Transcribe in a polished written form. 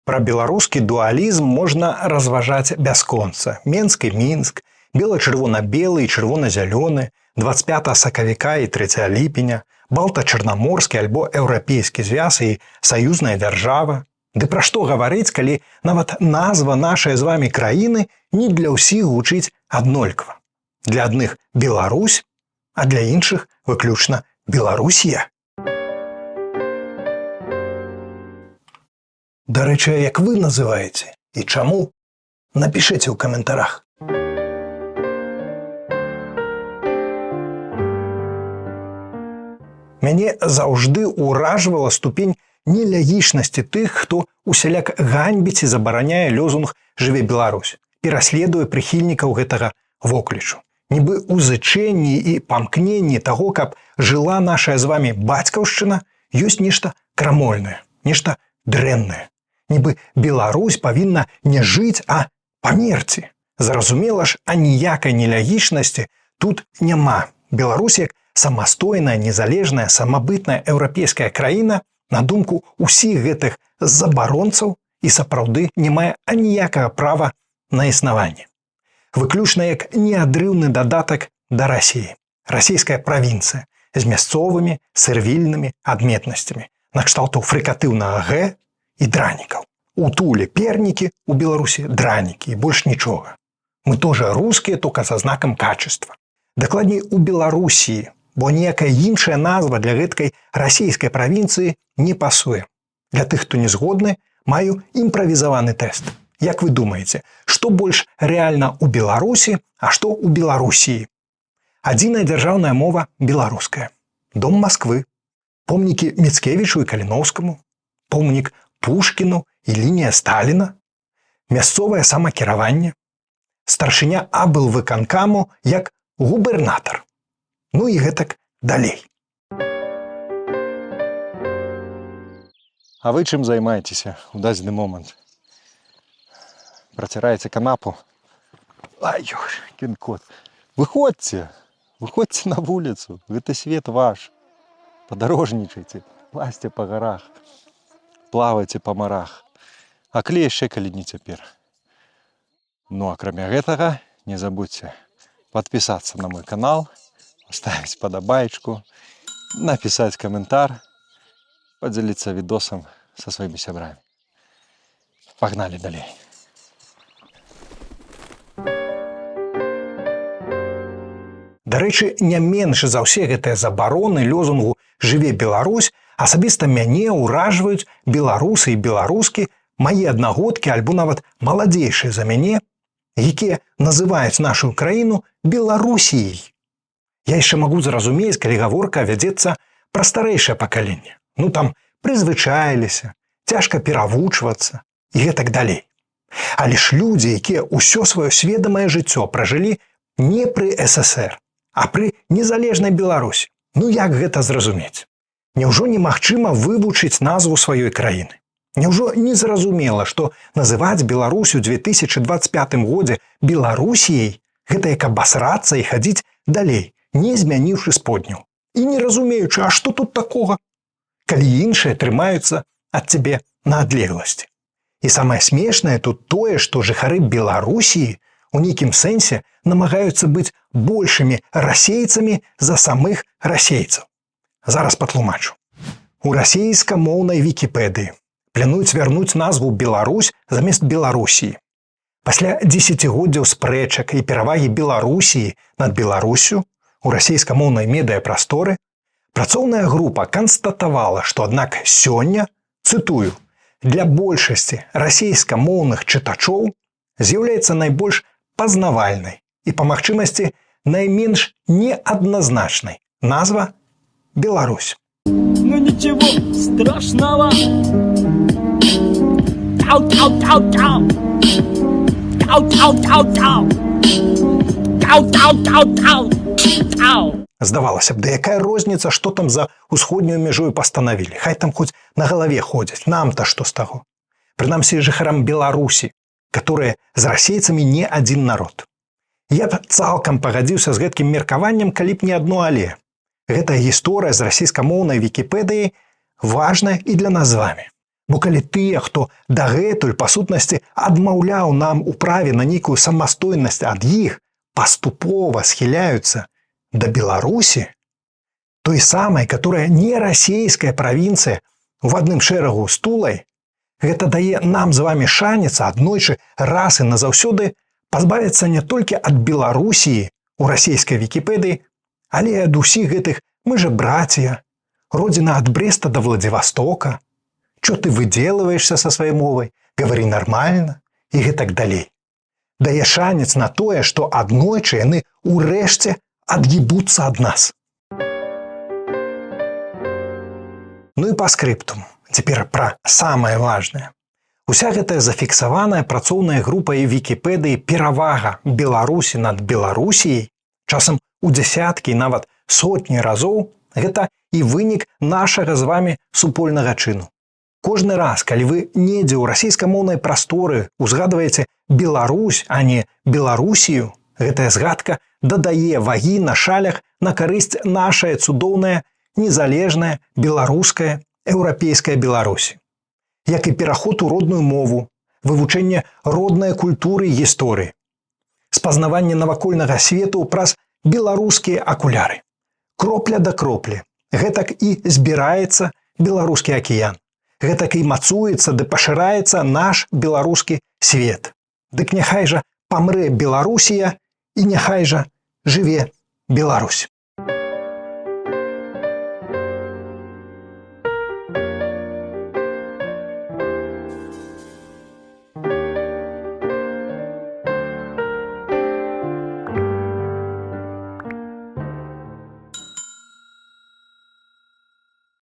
Пра беларускі дуалізм можна разважаць бясконца. Менск і Мінск, бела-чырвона-белы і чырвона-зялёны, 25 сакавіка і 3 ліпеня, балта-чарнаморскі альбо еўрапейскі звяз і саюзная дзяржава. Ды пра што гаварыць, калі нават назва нашай з вамі краіны не для ўсіх гучыць аднолькава. Для адных Беларусь, а для іншых выключна Беларусія. Дарэчы, як вы называеце і чаму? Напішыце ў каментарах. Мяне заўжды ўражвала ступень нелягічнасці тых, хто усяляк ганьбіць і забараняе лозунг «Жыве Беларусь», пераследуе прыхільнікаў гэтага воклічу. Нібы узычэнні і памкненні таго, каб жыла нашая з вамі бацькаўшчына, ёсць нешта крамольнае, нешта дрэннае. Нібы Беларусь павінна не жыць, а памерці. Зразумела ж, аніякай нелягічнасці тут няма. Беларусь як самастойная, незалежная, самабытная еўрапейская краіна, на думку ўсіх гэтых забаронцаў, і сапраўды не мае аніякага права на існаванне. Выключна як неадрыўны дадатак да Расіі. Расійская правінцыя з мясцовымі сэрвільнымі адметнасцямі, накшталту фрыкатыўнага «г» і дранікаў. У Туле пернікі, у Беларусі дранікі і больш нічога. Мы тоже рускія, только са знакам качества. Дакладней, у Беларусіі, бо ніякая іншая назва для гэткай расійскай правінцыі не пасуе. Для тых, хто не згодны, маю імправізаваны тэст. Як вы думаеце, што больш рэальна ў Беларусі, а што ў Беларусіі? Адзіная дзяржаўная мова беларуская. Дом Масквы, помнікі Міцкевічу і Каліноўскаму, помнік Пушкіну і лінія Сталіна, мясцовае самакіраванне, старшыня аблвыканкаму як губернатар. Ну і гэтак далей. А вы чым займаецеся ў дадзены момант? Праціраеце канапу? Ай, кін-кот. Выходзьце на вуліцу, гэты свет ваш. Падарожнічайце, лазьце па гарах, плавайце па марах. А калі яшчэ, калі не цяпер. Ну, акрамя гэтага, не забудзьце падпісацца на мой канал, поставіць падабаечку, напісаць каментар, падзяліцца відосам са сваімі сябрамі. Пагналі далей. Дарэчы, не менш за ўсе гэтыя забароны лозунгу «Жыве Беларусь» асабіста мяне ўражваюць беларусы і беларускі, мае аднагодкі альбо нават маладзейшыя за мяне, якія называюць нашу краіну Беларусіяй. Я яшчэ магу зразумець, калі гаворка вядзецца пра старэйшае пакаленне. Ну там прызвычаіліся, цяжка перавучвацца і гэтак далей. Але ж людзі, якія ўсё сваё сведамае жыццё пражылі не пры ССР, а пры незалежнай Беларусі. Ну як гэта зразумець? Няўжо немагчыма вывучыць назву сваёй краіны? Няўжо не зразумела, што называць Беларусь у 2025 годзе Беларусіяй гэта як абасрацца і хадзіць далей, не змяніўшы сподняў. І не разумеючы, а што тут такога? Калі іншыя трымаюцца ад цябе на адлегласці. І самае смешнае тут тое, што жыхары Беларусіі у нейкім сэнсе намагаюцца быць большымі расейцамі за самых расейцаў. Зараз патлумачу. У расейскамоўнай Вікіпедыі плануюць вярнуць назву Беларусь замест Беларусіі. Пасля дзесяцігоддзяў спрэчак і перавагі Беларусіі над Беларусю у расейскамоўнай медыяпрасторы працоўная група канстатавала, што аднак сёння, цытую, для большасці расейскамоўных чытачоў з'яўляецца найбольш пазнавальнай і па магчымасці найменш неадназначнай назва Беларусь. Ну ничего страшного. Тау-тау-тау-тау. Тау-тау-тау-тау. Тау-тау-тау-тау. Тау. Здавалася б, да якая розніца, што там за усходнюю мяжою пастанавілі? Хай там хоць на галаве ходзяць, нам-то што з таго? Прынамсі жыхарам Беларусі, которые з расейцамі не адзін народ. Я б цалкам пагадзіўся з гэткім меркаваннем, калі б не адно але. Гэтая гісторыя з расійскамоўнай Вікіпедыяй важная і для нас з вамі. Бо калі тыя, хто дагэтуль па сутнасці адмаўляў нам у праве на нейкую самастойнасць ад іх, паступова схіляюцца да Беларусі, той самай, которая не расійская правінцыя в адным шэрагу з Тулай, гэта дае нам з вами шанец аднойчы раз і назаўсёды пазбавіцца не толькі ад Беларусіі у расійскай Вікіпедыі, але і ад усіх гэтых «мы же братья», «родина от Бреста до Владивостока», «чё ты выделываешься со своей мовой», «говори нормально» і гэтак далей. Дае шанец на тое, што аднойчы яны ўрэшце ад'ебуцца ад нас. Ну і па скрыптум. Цяпер пра самае важнае. Уся гэтая зафіксаваная працоўная група і Вікіпедыі перавага Беларусі над Беларусіяй, часам у дзясяткі, нават сотні разоў, гэта і вынік нашага з вамі супольнага чыну. Кожны раз, калі вы недзе ў расійскамоўнай прасторы узгадваеце Беларусь, а не Беларусію, гэтая згадка дадае вагі на шалях на карысць нашая цудоўная, незалежная, беларуская, еўрапейская Беларусь. Як і пераход у родную мову, вывучэнне роднай культуры і гісторыі, спазнаванне навакольнага свету праз беларускія акуляры. Кропля да кроплі. Гэтак і збіраецца беларускі акіян. Гэтак і мацуецца ды пашыраецца наш беларускі свет. Дык няхай жа памрэ Беларусія і няхай жа жыве Беларусь.